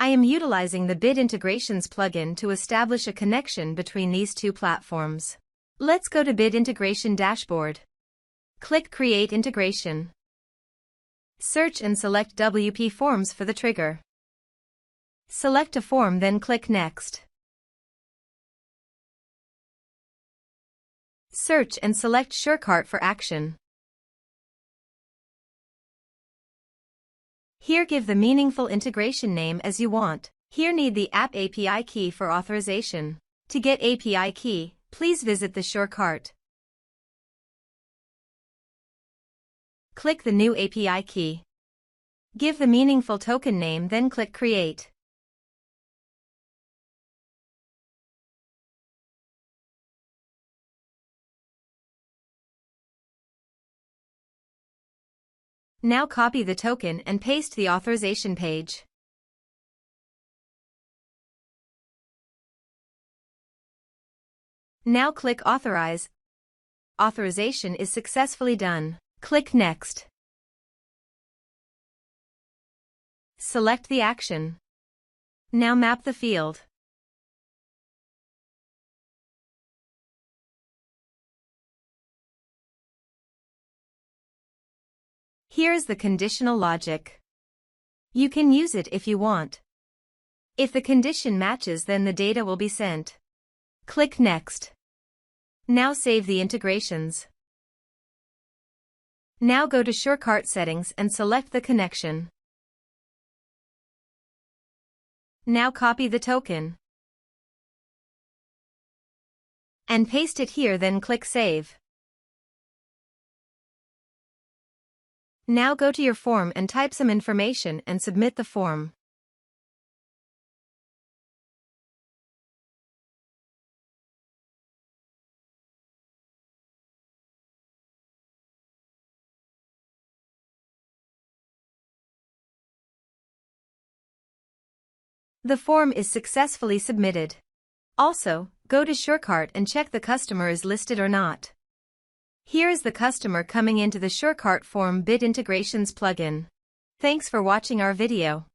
I am utilizing the Bit Integrations plugin to establish a connection between these two platforms. Let's go to Bit Integration Dashboard. Click Create Integration. Search and select WPForms for the trigger. Select a form, then click Next. Search and select SureCart for action. Here give the meaningful integration name as you want. Here need the app API key for authorization. To get API key, please visit the SureCart. Click the new API key. Give the meaningful token name, then click Create. Now copy the token and paste the authorization page. Now click Authorize. Authorization is successfully done. Click Next. Select the action. Now map the field. Here is the conditional logic. You can use it if you want. If the condition matches, then the data will be sent. Click Next. Now save the integrations. Now go to SureCart settings and select the connection. Now copy the token and paste it here, then click Save. Now go to your form and type some information and submit the form. The form is successfully submitted. Also, go to SureCart and check the customer is listed or not. Here is the customer coming into the SureCart form Bit Integrations plugin. Thanks for watching our video.